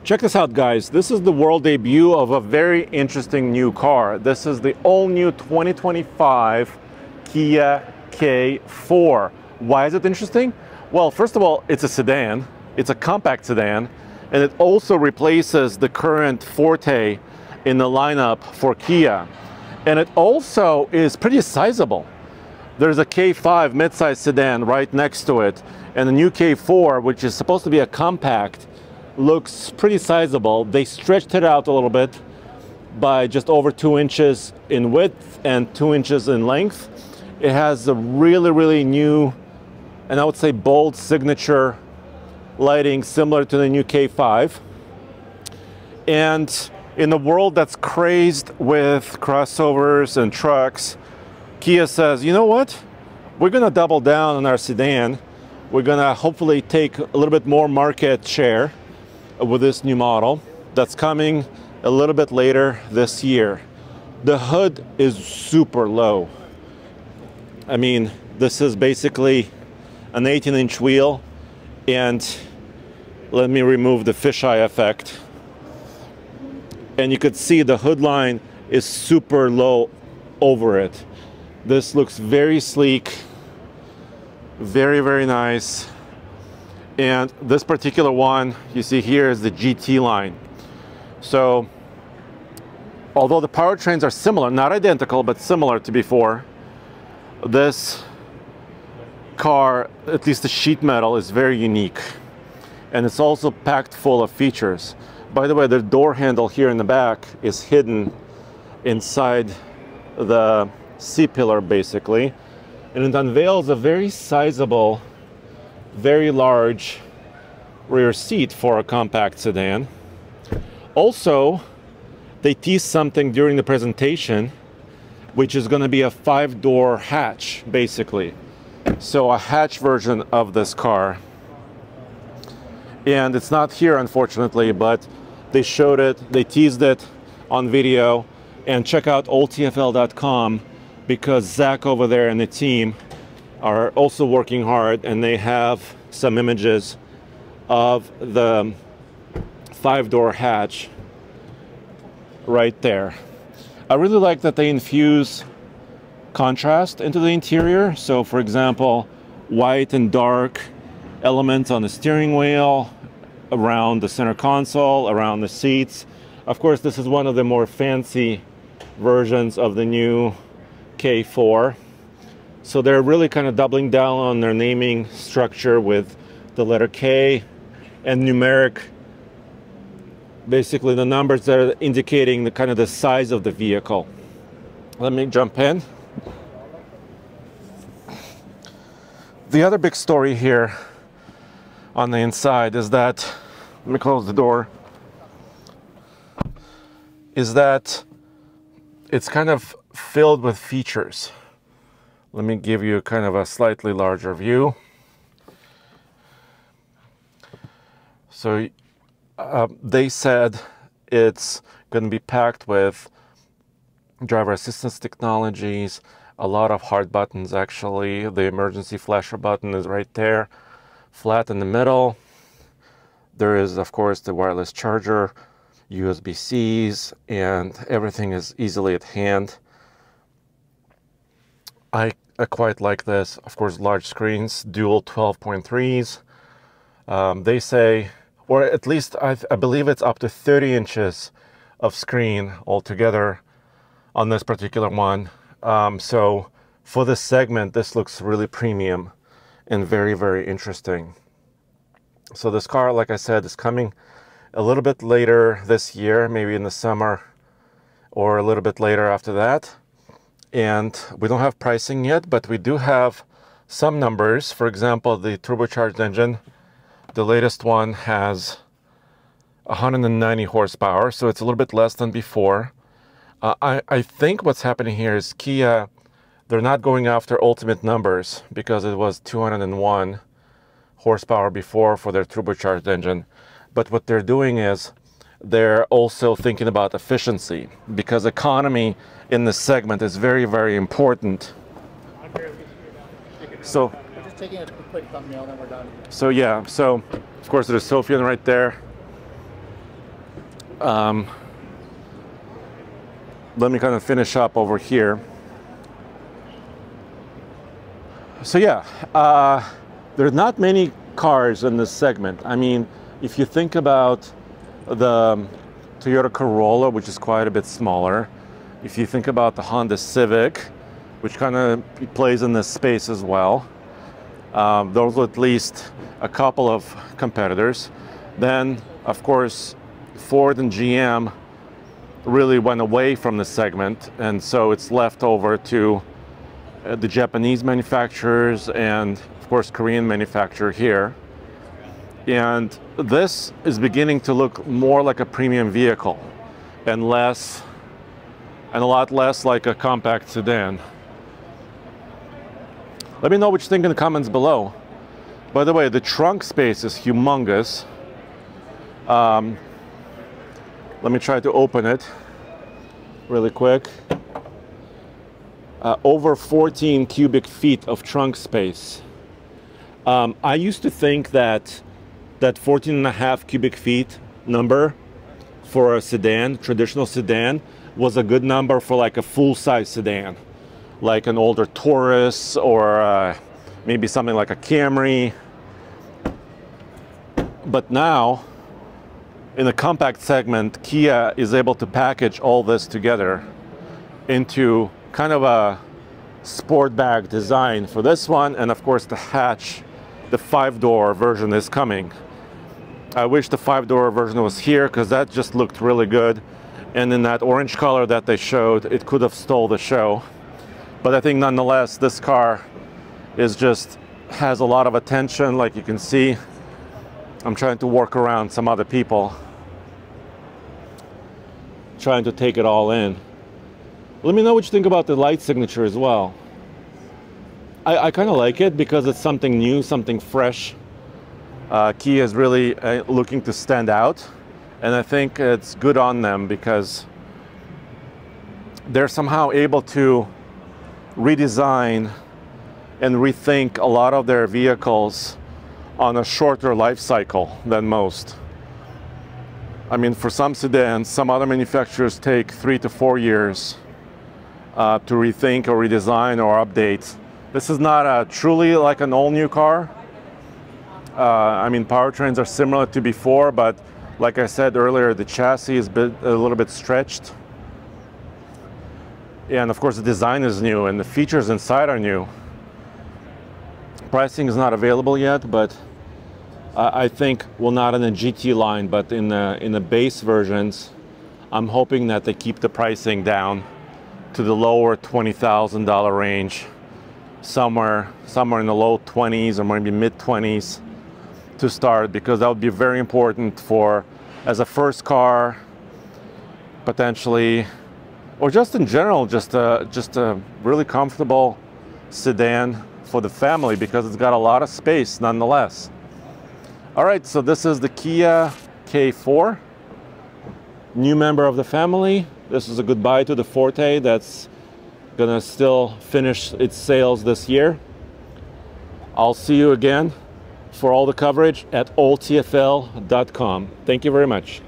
Check this out, guys. This is the world debut of a very interesting new car. This is the all-new 2025 Kia K4. Why is it interesting? Well, first of all, it's a sedan. It's a compact sedan, and it also replaces the current Forte in the lineup for Kia. And it also is pretty sizable. There's a K5 midsize sedan right next to it, and the new K4, which is supposed to be a compact, looks pretty sizable. They stretched it out a little bit by just over 2 inches in width and 2 inches in length. It has a really new, and I would say bold signature lighting similar to the new K5. And in the world that's crazed with crossovers and trucks, Kia says, you know what? We're gonna double down on our sedan. We're gonna hopefully take a little bit more market share with this new model that's coming a little bit later this year. The hood is super low. I mean, this is basically an 18-inch wheel, and let me remove the fisheye effect. And you could see the hood line is super low over it. This looks very sleek, very nice. And this particular one you see here is the GT line. So although the powertrains are similar, not identical, but similar to before, this car, at least the sheet metal, is very unique. And it's also packed full of features. By the way, the door handle here in the back is hidden inside the C-pillar basically. And it unveils a very sizable, very large rear seat for a compact sedan. Also, they teased something during the presentation, which is going to be a 5-door hatch, basically. So a hatch version of this car. And it's not here, unfortunately, but they showed it, they teased it on video. And check out oldtfl.com, because Zach over there and the team are also working hard, and they have some images of the 5-door hatch right there. I really like that they infuse contrast into the interior. So for example, white and dark elements on the steering wheel, around the center console, around the seats. Of course, this is one of the more fancy versions of the new K4. So they're really kind of doubling down on their naming structure with the letter K and numeric, basically the numbers that are indicating the kind of the size of the vehicle. Let me jump in. The other big story here on the inside is that, let me close the door, is that it's kind of filled with features. Let me give you kind of a slightly larger view. So they said it's going to be packed with driver assistance technologies, a lot of hard buttons actually. The emergency flasher button is right there, flat in the middle. There is, of course, the wireless charger, USB-Cs, and everything is easily at hand. I quite like this. Of course, large screens, dual 12.3s. They say, or at least I believe it's up to 30 inches of screen altogether on this particular one. So for this segment, this looks really premium and very interesting. So this car, like I said, is coming a little bit later this year, maybe in the summer or a little bit later after that. And we don't have pricing yet, but we do have some numbers. For example, the turbocharged engine, the latest one has 190 horsepower, so it's a little bit less than before. I think what's happening here is Kia, they're not going after ultimate numbers, because it was 201 horsepower before for their turbocharged engine. But what they're doing is they're also thinking about efficiency, because economy in this segment is very important. So we're just taking a quick thumbnail, then we're done. So yeah, so of course there's Sofian right there. let me kind of finish up over here. So yeah, there's not many cars in this segment. I mean, if you think about the Toyota Corolla, which is quite a bit smaller, if you think about the Honda Civic, which kind of plays in this space as well, those are at least a couple of competitors. Then, of course, Ford and GM really went away from the segment, and so it's left over to the Japanese manufacturers and, of course, Korean manufacturer here. And this is beginning to look more like a premium vehicle and a lot less like a compact sedan. Let me know what you think in the comments below. By the way, the trunk space is humongous. Let me try to open it really quick. Over 14 cubic feet of trunk space. I used to think that 14.5 cubic feet number for a sedan, traditional sedan, was a good number for like a full-size sedan, like an older Taurus or maybe something like a Camry. But now, in the compact segment, Kia is able to package all this together into kind of a sport bag design for this one, and of course the hatch, the 5-door version is coming. I wish the 5-door version was here because that just looked really good, and in that orange color that they showed, it could have stole the show. But I think nonetheless this car has a lot of attention. Like you can see, I'm trying to work around some other people, trying to take it all in. Let me know what you think about the light signature as well. I kind of like it because it's something new, something fresh. Kia is really looking to stand out, and I think it's good on them because they're somehow able to redesign and rethink a lot of their vehicles on a shorter life cycle than most. I mean, for some sedans, some other manufacturers take 3 to 4 years to rethink or redesign or update. This is not truly like an all-new car. I mean, powertrains are similar to before, but like I said earlier, the chassis is a little bit stretched. And of course, the design is new and the features inside are new. Pricing is not available yet, but I think, well, not in the GT line, but in the base versions, I'm hoping that they keep the pricing down to the lower $20,000 range, somewhere in the low 20s or maybe mid 20s to start, because that would be very important for as a first car, potentially, or just in general, just a really comfortable sedan for the family, because it's got a lot of space nonetheless. All right, so this is the Kia K4, new member of the family. This is a goodbye to the Forte that's gonna still finish its sales this year. I'll see you again for all the coverage at alltfl.com. Thank you very much.